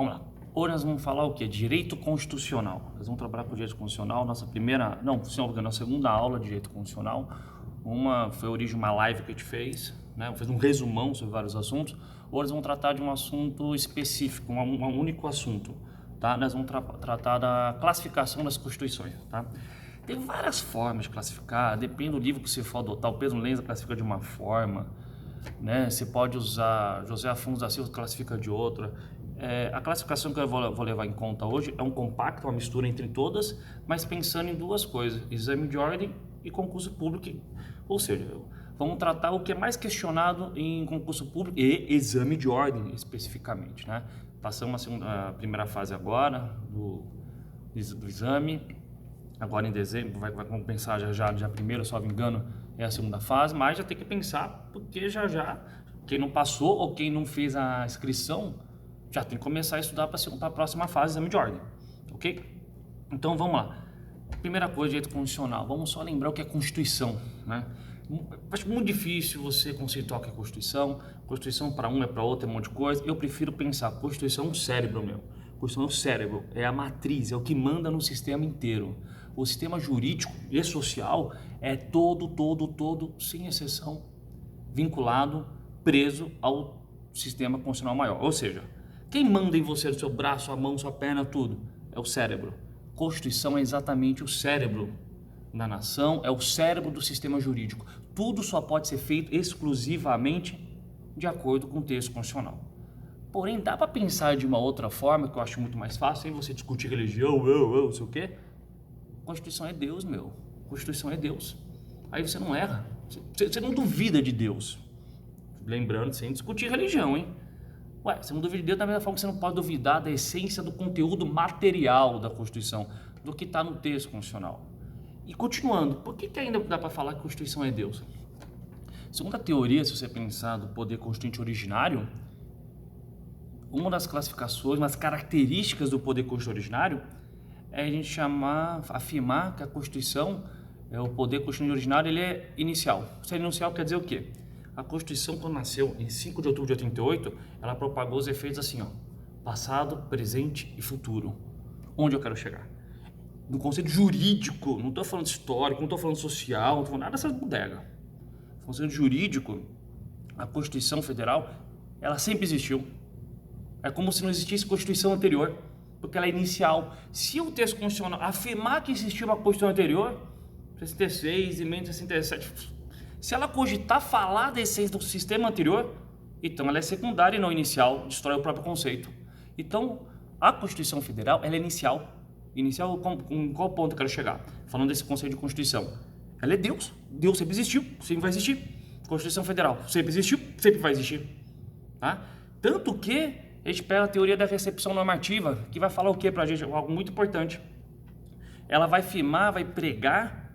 Vamos lá. Hoje nós vamos falar o que? Direito constitucional. Nós vamos trabalhar com direito constitucional. Nossa segunda aula de direito constitucional. Uma foi a origem de uma live que a gente fez, né? Fez um resumão sobre vários assuntos. Hoje nós vamos tratar de um assunto específico, um único assunto, tá? Nós vamos tratar da classificação das constituições, tá? Tem várias formas de classificar, depende do livro que você for adotar. O Pedro Lenza classifica de uma forma, né? Você pode usar José Afonso da Silva classifica de outra. A classificação que eu vou levar em conta hoje é um compacto, uma mistura entre todas, mas pensando em duas coisas: exame de ordem e concurso público. Ou seja, vamos tratar o que é mais questionado em concurso público e exame de ordem especificamente, né? Passamos a primeira fase agora do exame, agora em dezembro vai compensar já primeiro, se não me engano, é a segunda fase, mas já tem que pensar, porque já quem não passou ou quem não fez a inscrição já tem que começar a estudar para a próxima fase, exame de ordem, ok? Então vamos lá. Primeira coisa, direito constitucional. Vamos só lembrar o que é Constituição, né? Acho muito difícil você conceituar o que é Constituição. Constituição para um é para outro, é um monte de coisa. Eu prefiro pensar, Constituição é um cérebro, meu. Constituição é o cérebro, é a matriz, é o que manda no sistema inteiro. O sistema jurídico e social é todo, sem exceção, vinculado, preso ao sistema constitucional maior. Ou seja, quem manda em você, o seu braço, a mão, sua perna, tudo, é o cérebro. Constituição é exatamente o cérebro da nação, é o cérebro do sistema jurídico. Tudo só pode ser feito exclusivamente de acordo com o texto constitucional. Porém, dá para pensar de uma outra forma, que eu acho muito mais fácil, sem você discutir religião, não sei o quê. Constituição é Deus, meu. Constituição é Deus. Aí você não erra. Você não duvida de Deus. Lembrando, sem discutir religião, hein? Ué, você não duvida de Deus da mesma forma que você não pode duvidar da essência do conteúdo material da Constituição, do que está no texto constitucional. E continuando, por que ainda dá para falar que a Constituição é Deus? Segundo a teoria, se você pensar do poder constituinte originário, uma das classificações, uma das características do poder constituinte originário é a gente afirmar que a Constituição, o poder constituinte originário, ele é inicial. Ser inicial quer dizer o quê? A Constituição, quando nasceu em 5 de outubro de 88, ela propagou os efeitos assim, ó: passado, presente e futuro. Onde eu quero chegar? No conceito jurídico, não estou falando histórico, não estou falando social, não estou falando nada dessas bodegas. No conceito jurídico, a Constituição Federal, ela sempre existiu. É como se não existisse Constituição anterior, porque ela é inicial. Se o texto constitucional afirmar que existiu uma Constituição anterior, 66, emenda 67... se ela cogitar falar da essência do sistema anterior, então ela é secundária e não inicial, destrói o próprio conceito. Então, a Constituição Federal, ela é inicial. Inicial, em qual ponto eu quero chegar? Falando desse conceito de Constituição. Ela é Deus. Deus sempre existiu, sempre vai existir. Constituição Federal sempre existiu, sempre vai existir. Tá? Tanto que a gente pega a teoria da recepção normativa, que vai falar o que pra gente? Algo muito importante. Ela vai afirmar, vai pregar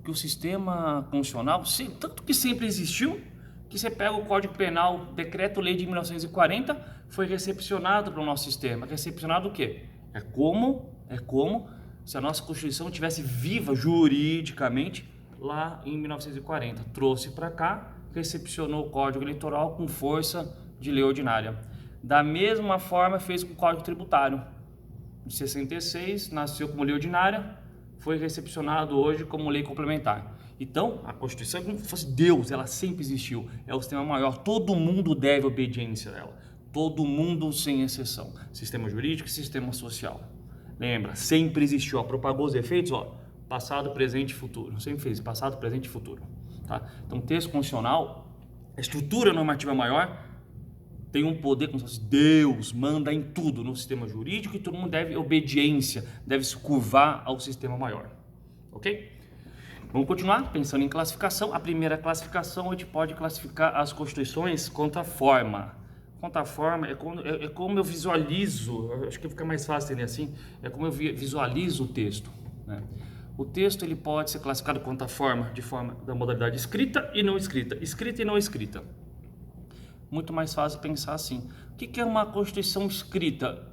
que o sistema constitucional, tanto que sempre existiu, que você pega o Código Penal, Decreto-Lei de 1940, foi recepcionado para o nosso sistema. Recepcionado o quê? É como se a nossa Constituição estivesse viva juridicamente lá em 1940. Trouxe para cá, recepcionou o Código Eleitoral com força de lei ordinária. Da mesma forma fez com o Código Tributário. De 66, nasceu como lei ordinária, foi recepcionado hoje como lei complementar. Então, a Constituição é como se fosse Deus, ela sempre existiu, é o sistema maior, todo mundo deve obediência a ela, todo mundo sem exceção, sistema jurídico e sistema social. Lembra, sempre existiu, ó, propagou os efeitos, ó, passado, presente e futuro, sempre fez passado, presente e futuro. Tá? Então, texto constitucional, a estrutura normativa maior, tem um poder como se fosse Deus, manda em tudo no sistema jurídico e todo mundo deve obediência, deve se curvar ao sistema maior, ok? Vamos continuar pensando em classificação. A primeira classificação, a gente pode classificar as constituições contra a forma. Contra a forma é como eu visualizo, acho que fica mais fácil entender assim, é como eu visualizo o texto, né? O texto ele pode ser classificado contra a forma, de forma da modalidade escrita e não escrita, escrita e não escrita. Muito mais fácil pensar assim. O que é uma Constituição escrita?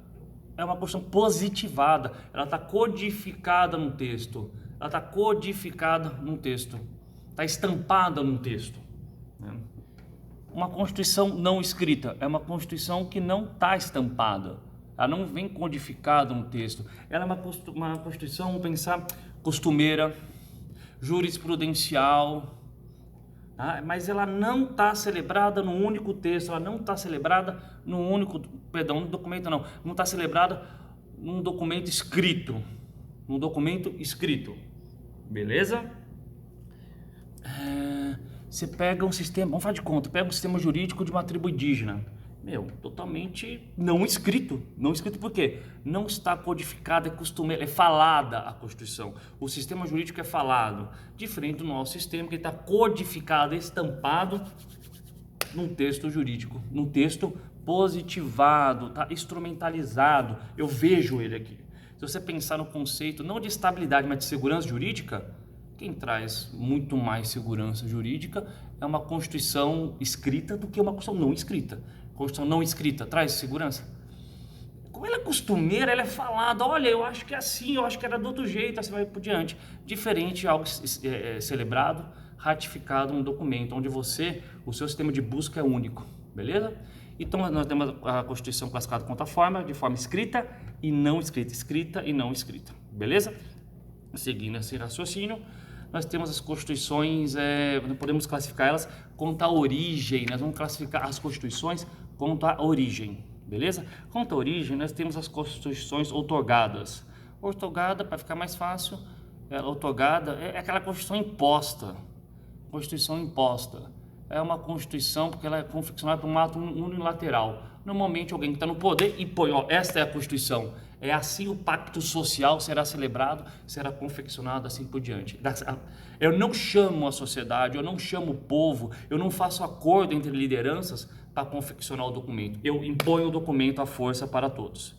É uma Constituição positivada, ela está codificada no texto, está estampada num texto. Uma Constituição não escrita é uma Constituição que não está estampada, ela não vem codificada no texto. Ela é uma Constituição, vamos pensar, costumeira, jurisprudencial, tá? Mas ela não está celebrada num único texto, ela não está celebrada num único, perdão, no documento não está celebrada num documento escrito, beleza? Você pega um sistema, vamos falar de conta, pega um sistema jurídico de uma tribo indígena, totalmente não escrito por quê? Não está codificada, é costumeira, é falada a Constituição, o sistema jurídico é falado, diferente do nosso sistema que está codificado, estampado num texto jurídico, num texto positivado, tá instrumentalizado, eu vejo ele aqui. Se você pensar no conceito não de estabilidade, mas de segurança jurídica, quem traz muito mais segurança jurídica é uma Constituição escrita do que uma Constituição não escrita. Constituição não escrita traz segurança? Como ela é costumeira, ela é falada, olha, eu acho que é assim, eu acho que era do outro jeito, assim vai por diante. Diferente de algo celebrado, ratificado num documento, onde o seu sistema de busca é único, beleza? Então, nós temos a Constituição classificada quanto à forma, de forma escrita e não escrita, beleza? Seguindo esse raciocínio, nós temos as Constituições, podemos classificar elas quanto à origem, nós vamos classificar as Constituições quanto à origem, beleza? Quanto à origem, nós temos as Constituições outorgadas. Outorgada, para ficar mais fácil, outorgada é aquela Constituição imposta. É uma Constituição porque ela é confeccionada por um ato unilateral. Normalmente alguém que está no poder e põe, esta é a Constituição. É assim o pacto social será celebrado, será confeccionado assim por diante. Eu não chamo a sociedade, eu não chamo o povo, eu não faço acordo entre lideranças para confeccionar o documento. Eu imponho o documento à força para todos.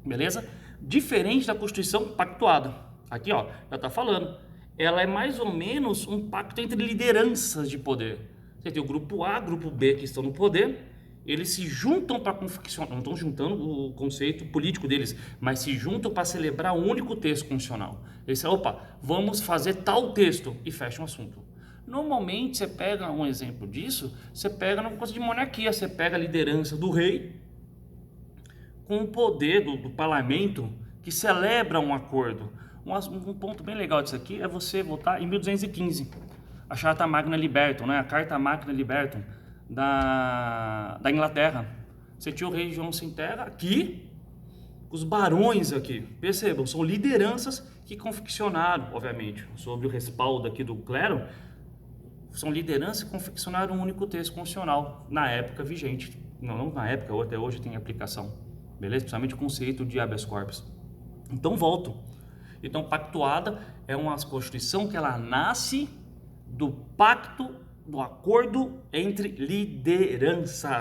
Beleza? Diferente da Constituição pactuada. Aqui, já está falando. Ela é mais ou menos um pacto entre lideranças de poder. Você tem o grupo A, grupo B que estão no poder, eles se juntam para confeccionar, não estão juntando o conceito político deles, mas se juntam para celebrar um único texto constitucional. Eles falam, vamos fazer tal texto e fecha um assunto. Normalmente você pega um exemplo disso, você pega numa coisa de monarquia, você pega a liderança do rei com o poder do parlamento que celebra um acordo. Um ponto bem legal disso aqui é você votar em 1215, a Charta Magna Libertum, a Carta Magna Libertum da Inglaterra. Você tinha o rei João sem terra aqui, os barões aqui, percebam, são lideranças que confeccionaram, obviamente, sob o respaldo aqui do clero, são lideranças que confeccionaram um único texto constitucional na época vigente, não na época, ou até hoje tem aplicação, beleza? Principalmente o conceito de habeas corpus. Então volto. Então, pactuada é uma Constituição que ela nasce do pacto, do acordo entre lideranças.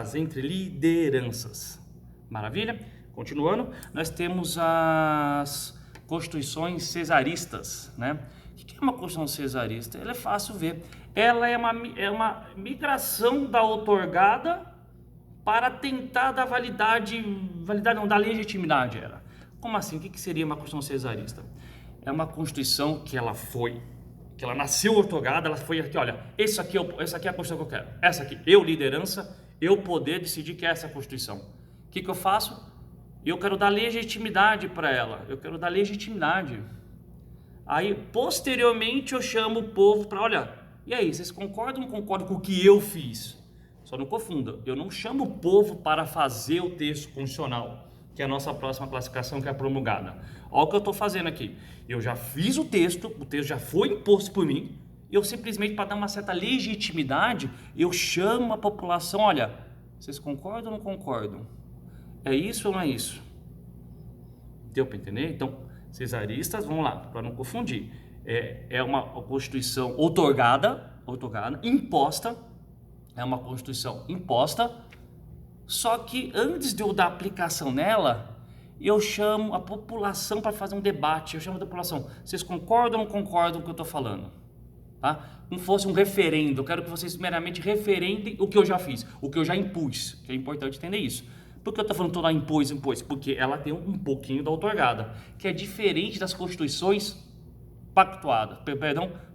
Maravilha? Continuando, nós temos as Constituições cesaristas, O que é uma Constituição cesarista? Ela é fácil ver. Ela é uma migração da outorgada para tentar dar validade não, da legitimidade. Como assim? O que seria uma Constituição cesarista? É uma Constituição que ela nasceu outorgada, ela foi aqui, olha, essa aqui é a Constituição que eu quero. Essa aqui, eu liderança, eu poder decidir que é essa Constituição. O que eu faço? Eu quero dar legitimidade para ela, Aí, posteriormente, eu chamo o povo para, olha, e aí, vocês concordam ou não concordam com o que eu fiz? Só não confunda, eu não chamo o povo para fazer o texto constitucional, que é a nossa próxima classificação, que é a promulgada. Olha o que eu estou fazendo aqui. Eu já fiz o texto já foi imposto por mim, eu simplesmente, para dar uma certa legitimidade, eu chamo a população, olha, vocês concordam ou não concordam? É isso ou não é isso? Deu para entender? Então, cesaristas, vamos lá, para não confundir. É uma Constituição outorgada, imposta, é uma Constituição imposta, só que antes de eu dar aplicação nela, eu chamo a população para fazer um debate. Eu chamo a população, vocês concordam ou não concordam com o que eu estou falando? Tá? Como fosse um referendo, eu quero que vocês meramente referendem o que eu já fiz, o que eu já impus, que é importante entender isso. Por que eu estou falando toda impôs? Porque ela tem um pouquinho da outorgada, que é diferente das Constituições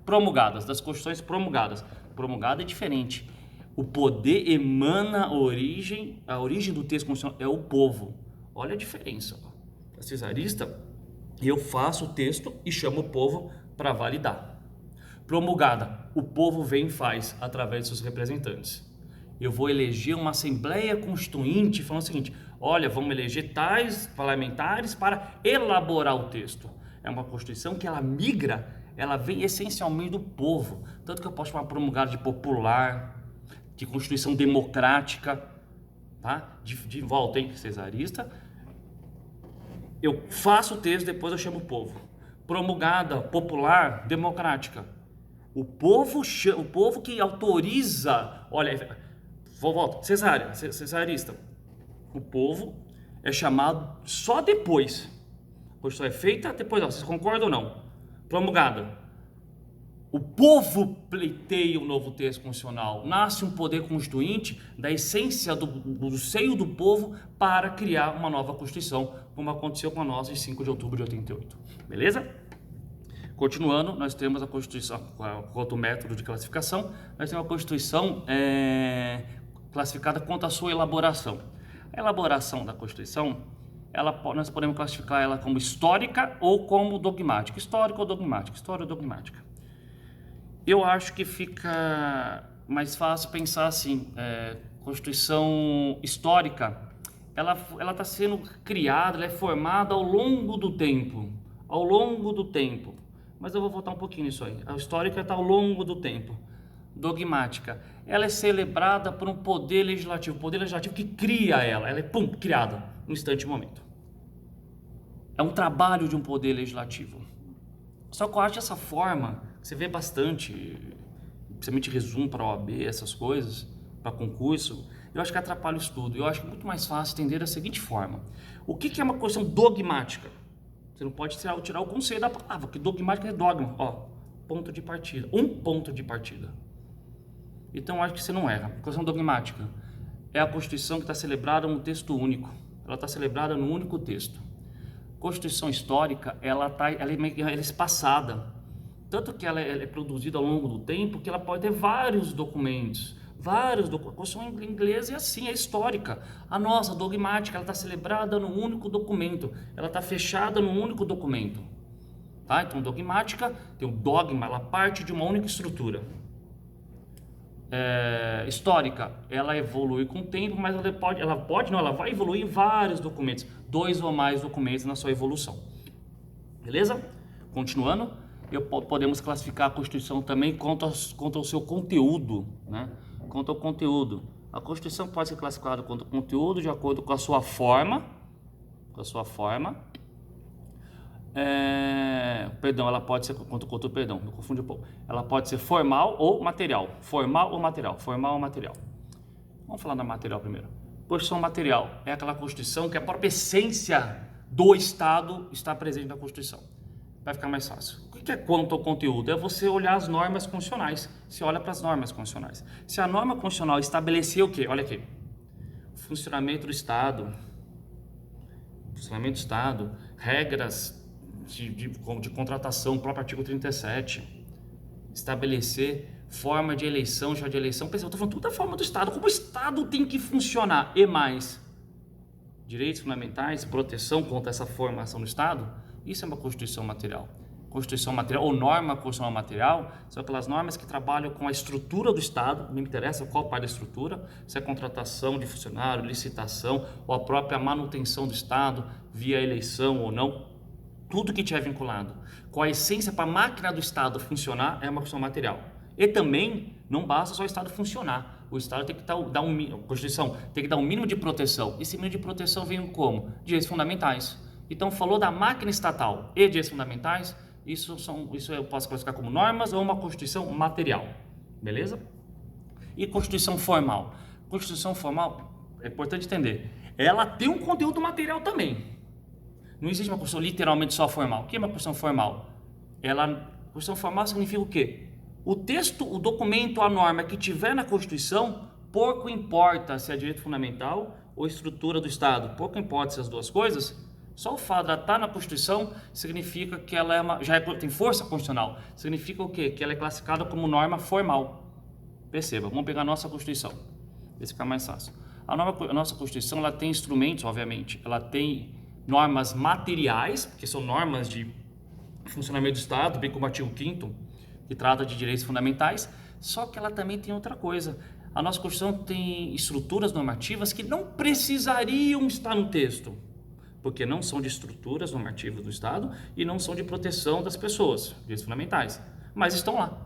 promulgadas, das Constituições promulgadas. Promulgada é diferente. O poder emana a origem do texto constitucional é o povo. Olha a diferença. A cesarista, eu faço o texto e chamo o povo para validar. Promulgada, o povo vem e faz através de seus representantes. Eu vou eleger uma Assembleia Constituinte falando o seguinte: olha, vamos eleger tais parlamentares para elaborar o texto. É uma Constituição que ela migra, ela vem essencialmente do povo. Tanto que eu posso chamar promulgada de popular, de Constituição democrática, tá? De volta, hein? Cesarista. Eu faço o texto, depois eu chamo o povo. Promulgada, popular, democrática. O povo que autoriza, olha, volta, cesarista. O povo é chamado só depois. A Constituição é feita depois, vocês concordam ou não? Promulgada. O povo pleiteia um novo texto constitucional. Nasce um poder constituinte da essência do seio do povo para criar uma nova Constituição, como aconteceu com a nossa em 5 de outubro de 88. Beleza? Continuando, nós temos a Constituição, quanto ao método de classificação, nós temos a Constituição classificada quanto à sua elaboração. A elaboração da Constituição, nós podemos classificar ela como histórica ou como dogmática. Histórica ou dogmática? História ou dogmática. Eu acho que fica mais fácil pensar assim, Constituição histórica, ela está sendo criada, ela é formada ao longo do tempo, mas eu vou voltar um pouquinho nisso aí. A histórica está ao longo do tempo. Dogmática, ela é celebrada por um poder legislativo que cria ela é criada no instante e momento. É um trabalho de um poder legislativo. Só que eu acho essa forma, você vê bastante, principalmente resumo para OAB, essas coisas, para concurso, eu acho que atrapalha o estudo. Eu acho que é muito mais fácil entender da seguinte forma: o que é uma questão dogmática? Você não pode tirar o conceito da palavra, porque dogmática é dogma, ponto de partida, um ponto de partida. Então eu acho que você não erra. A questão dogmática é a Constituição que está celebrada num texto único, ela está celebrada num único texto. Constituição histórica, ela é espaçada, tanto que ela é produzida ao longo do tempo, que ela pode ter vários documentos. A Constituição inglesa é assim, é histórica. A nossa dogmática, ela está celebrada num único documento, ela está fechada num único documento. Tá? Então, dogmática, tem o dogma, ela parte de uma única estrutura. Histórica, ela evolui com o tempo, mas ela vai evoluir em vários documentos, 2 ou mais documentos na sua evolução. Beleza? Continuando, podemos classificar a Constituição também quanto ao seu conteúdo, né? Quanto ao conteúdo, a Constituição pode ser classificada quanto ao conteúdo de acordo com a sua forma, ela pode ser me confundi um pouco. Ela pode ser formal ou material. Vamos falar da material primeiro. Constituição material é aquela Constituição que a própria essência do Estado está presente na Constituição. Vai ficar mais fácil. O que é quanto ao conteúdo? É você olhar as normas constitucionais. Você olha para as normas constitucionais. Se a norma constitucional estabeleceu o quê? Olha aqui. Funcionamento do Estado, regras de contratação, o próprio artigo 37, estabelecer forma de eleição, já de eleição, eu estou falando tudo da forma do Estado, como o Estado tem que funcionar, e mais, direitos fundamentais, proteção contra essa formação do Estado, isso é uma Constituição material. Constituição material ou norma constitucional material são aquelas normas que trabalham com a estrutura do Estado, não me interessa qual parte da estrutura, se é contratação de funcionário, licitação ou a própria manutenção do Estado via eleição ou não, tudo que tiver vinculado com a essência para a máquina do Estado funcionar é uma Constituição material. E também não basta só o Estado funcionar, o Estado tem que a Constituição tem que dar um mínimo de proteção. Esse mínimo de proteção vem como? Direitos fundamentais. Então falou da máquina estatal e direitos fundamentais, isso eu posso classificar como normas ou uma Constituição material, beleza? E Constituição formal? Constituição formal, é importante entender, ela tem um conteúdo material também. Não existe uma Constituição literalmente só formal. O que é uma Constituição formal? Constituição formal significa o quê? O texto, o documento, a norma que tiver na Constituição, pouco importa se é direito fundamental ou estrutura do Estado, pouco importa essas duas coisas, só o fato de ela estar na Constituição significa que ela tem força constitucional. Significa o quê? Que ela é classificada como norma formal. Perceba, vamos pegar a nossa Constituição, esse fica mais fácil. A nossa Constituição, ela tem instrumentos, obviamente, ela tem normas materiais, que são normas de funcionamento do Estado, bem como o artigo 5º, que trata de direitos fundamentais, só que ela também tem outra coisa. A nossa Constituição tem estruturas normativas que não precisariam estar no texto, porque não são de estruturas normativas do Estado e não são de proteção das pessoas, direitos fundamentais, mas estão lá.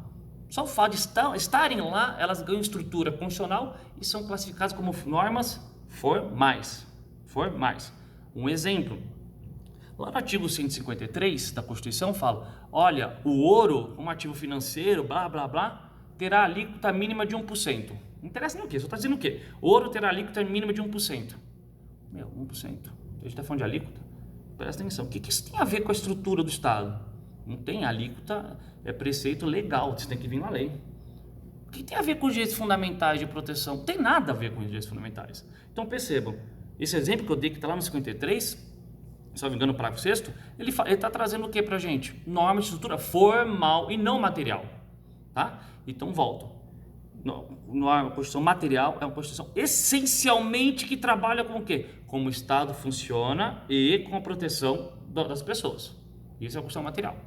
Só o fato de estarem lá, elas ganham estrutura constitucional e são classificadas como normas formais. Um exemplo, lá no artigo 153 da Constituição fala, olha, o ouro, como ativo financeiro, blá, blá, blá, terá alíquota mínima de 1%. Não interessa no quê? Só está dizendo o quê? Ouro terá alíquota mínima de 1%. 1%. A gente está falando de alíquota? Presta atenção. O que isso tem a ver com a estrutura do Estado? Não tem alíquota, é preceito legal, isso tem que vir na lei. O que tem a ver com os direitos fundamentais de proteção? Não tem nada a ver com os direitos fundamentais. Então percebam, esse exemplo que eu dei que está lá no 53, se não me engano, no parágrafo 6º, ele está trazendo o que para a gente? Norma de estrutura formal e não material. Tá? Então volto. A Constituição material é uma Constituição essencialmente que trabalha com o quê? Como o Estado funciona e com a proteção das pessoas. Isso é a Constituição material.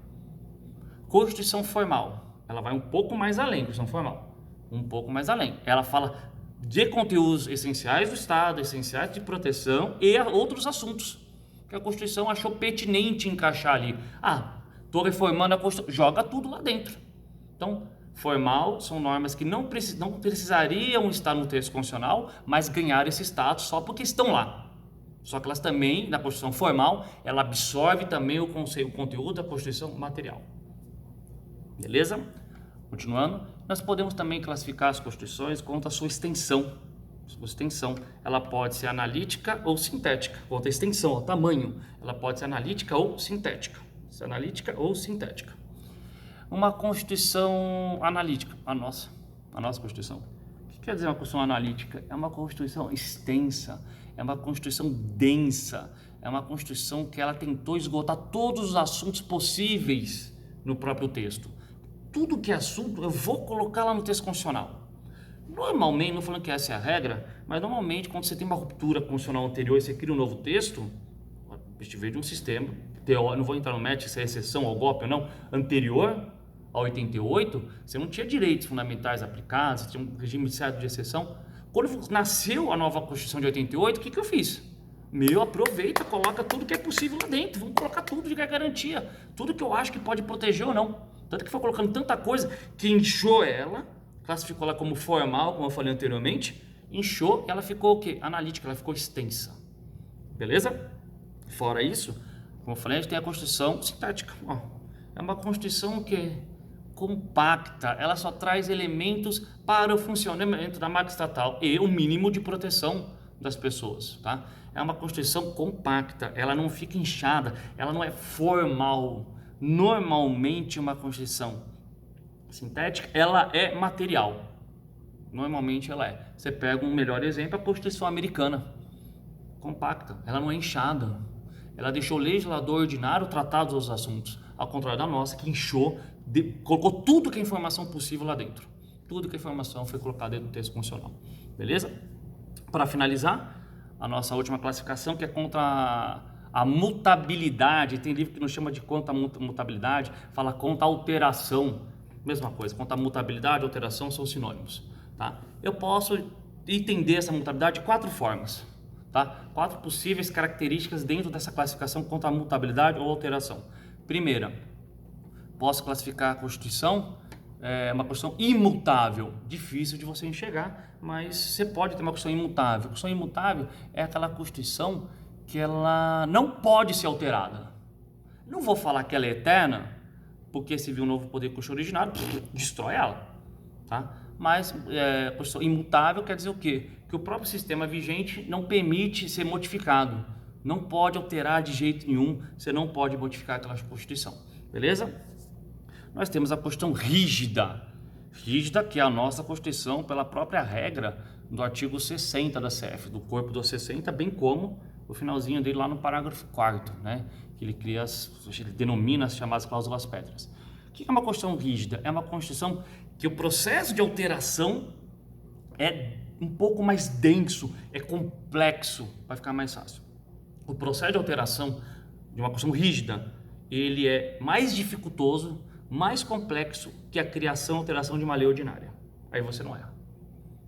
Constituição formal, ela vai um pouco mais além, Constituição formal, um pouco mais além. Ela fala de conteúdos essenciais do Estado, essenciais de proteção e outros assuntos que a Constituição achou pertinente encaixar ali. Estou reformando a Constituição, joga tudo lá dentro. Então, formal são normas que não precisariam estar no texto constitucional, mas ganhar esse status só porque estão lá. Só que elas também, na Constituição formal, ela absorve também o conteúdo da Constituição material. Beleza? Continuando, nós podemos também classificar as Constituições quanto à sua extensão. Sua extensão, ela pode ser analítica ou sintética. Quanto à extensão, ao tamanho, ela pode ser analítica ou sintética. Uma Constituição analítica, a nossa Constituição. O que quer dizer uma Constituição analítica? É uma Constituição extensa, é uma Constituição densa, é uma Constituição que ela tentou esgotar todos os assuntos possíveis no próprio texto. Tudo que é assunto eu vou colocar lá no texto constitucional. Normalmente, não falando que essa é a regra, mas normalmente quando você tem uma ruptura constitucional anterior e você cria um novo texto, a gente veio de um sistema, não vou entrar no mérito se é exceção ao golpe ou não, anterior a 88, você não tinha direitos fundamentais aplicados, você tinha um regime de exceção. Quando nasceu a nova Constituição de 88, o que eu fiz? Aproveita, coloca tudo que é possível lá dentro, vamos colocar tudo de garantia, tudo que eu acho que pode proteger ou não. Tanto que foi colocando tanta coisa que inchou ela, classificou ela como formal, como eu falei anteriormente, inchou, ela ficou o quê? Analítica, ela ficou extensa. Beleza? Fora isso, como eu falei, a gente tem a Constituição sintética. É uma Constituição que é compacta, ela só traz elementos para o funcionamento da máquina estatal e o mínimo de proteção das pessoas, tá? É uma Constituição compacta, ela não fica inchada, ela não é formal. Normalmente uma Constituição sintética, ela é material. Normalmente ela é. Você pega um melhor exemplo, a Constituição americana. Compacta, ela não é inchada. Ela deixou o legislador ordinário tratar dos assuntos, ao contrário da nossa, que inchou, colocou tudo que é informação possível lá dentro. Tudo que é informação foi colocado dentro do texto constitucional. Beleza? Para finalizar, a nossa última classificação, que é contra a mutabilidade. Tem livro que nos chama de contra a mutabilidade, fala contra a alteração. Mesma coisa, contra a mutabilidade e alteração são sinônimos. Tá? Eu posso entender essa mutabilidade de 4 formas. Tá? 4 possíveis características dentro dessa classificação contra a mutabilidade ou alteração. Primeira, posso classificar a Constituição, uma Constituição imutável, difícil de você enxergar, mas você pode ter uma Constituição imutável. A Constituição imutável é aquela Constituição que ela não pode ser alterada. Não vou falar que ela é eterna, porque se vir um novo poder constitucional originário, destrói ela. Tá? Mas Constituição imutável quer dizer o quê? Que o próprio sistema vigente não permite ser modificado. Não pode alterar de jeito nenhum, você não pode modificar aquela Constituição. Beleza? Nós temos a Constituição rígida. Rígida, que é a nossa Constituição pela própria regra do artigo 60 da CF, do corpo do 60, bem como o finalzinho dele lá no parágrafo 4º, né? Que ele denomina as chamadas cláusulas pétreas. O que é uma Constituição rígida? É uma Constituição que o processo de alteração é um pouco mais denso, é complexo, vai ficar mais fácil. O processo de alteração de uma Constituição rígida, ele é mais dificultoso, mais complexo que a criação e alteração de uma lei ordinária. Aí você não erra.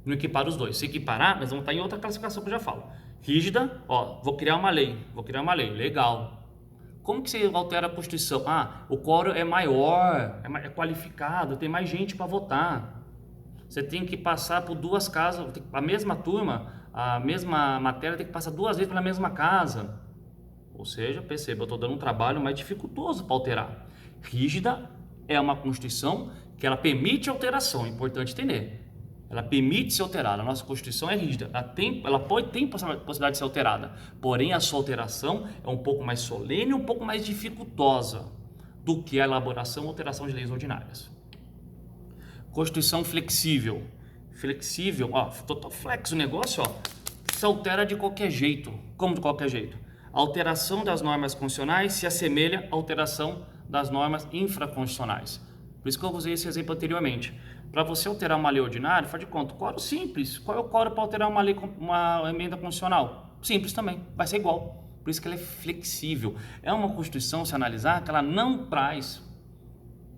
Não equipara os dois. Se equiparar, nós vamos estar em outra classificação que eu já falo. Rígida, ó, vou criar uma lei, legal. Como que você altera a Constituição? Ah, o quórum é maior, é qualificado, tem mais gente para votar. Você tem que passar por duas casas, a mesma turma, a mesma matéria tem que passar duas vezes pela mesma casa. Ou seja, perceba, eu estou dando um trabalho mais dificultoso para alterar. Rígida é uma Constituição que ela permite alteração, é importante entender. Ela permite ser alterada, a nossa Constituição é rígida, ela tem possibilidade de ser alterada, porém a sua alteração é um pouco mais solene, um pouco mais dificultosa do que a elaboração ou alteração de leis ordinárias. Constituição flexível. Flexível, ó, total flex o negócio, ó, se altera de qualquer jeito. Como de qualquer jeito? A alteração das normas constitucionais se assemelha à alteração das normas infraconstitucionais. Por isso que eu usei esse exemplo anteriormente. Para você alterar uma lei ordinária, faz de conta, quórum simples. Qual é o quórum para alterar uma emenda constitucional? Simples também, vai ser igual. Por isso que ela é flexível. É uma Constituição, se analisar, que ela não traz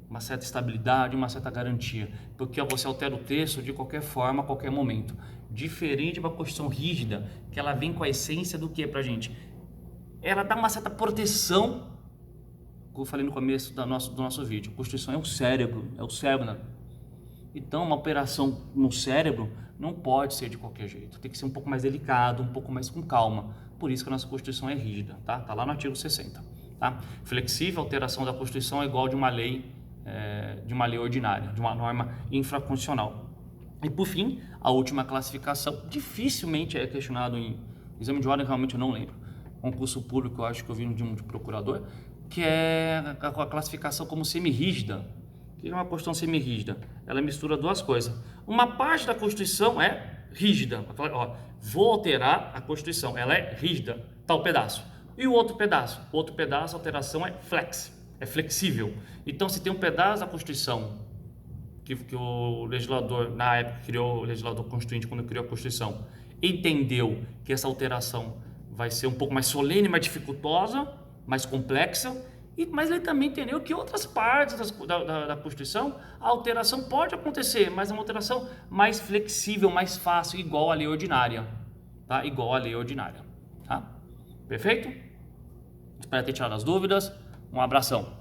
uma certa estabilidade, uma certa garantia, porque você altera o texto de qualquer forma, a qualquer momento. Diferente de uma Constituição rígida, que ela vem com a essência do que pra gente? Ela dá uma certa proteção, como eu falei no começo do nosso vídeo. A Constituição é o cérebro, né? Então, uma operação no cérebro não pode ser de qualquer jeito. Tem que ser um pouco mais delicado, um pouco mais com calma. Por isso que a nossa Constituição é rígida, tá? Tá lá no artigo 60, tá? Flexível, alteração da Constituição é igual de uma lei ordinária, de uma norma infraconstitucional. E por fim, a última classificação, dificilmente é questionado em exame de ordem, realmente eu não lembro. Concurso público, eu acho que eu vi de um procurador, que é a classificação como semi-rígida. O que é uma Constituição semi-rígida? Ela mistura duas coisas. Uma parte da Constituição é rígida. Ó, vou alterar a Constituição, ela é rígida, tal pedaço. E o outro pedaço? O outro pedaço, a alteração é flexível. Então, se tem um pedaço da Constituição que o legislador, na época, criou, o legislador constituinte, quando criou a Constituição, entendeu que essa alteração vai ser um pouco mais solene, mais dificultosa, mais complexa, mas ele também entendeu que outras partes da Constituição, a alteração pode acontecer, mas é uma alteração mais flexível, mais fácil, igual à lei ordinária, tá? Igual à lei ordinária, tá? Perfeito? Espero ter tirado as dúvidas. Um abração.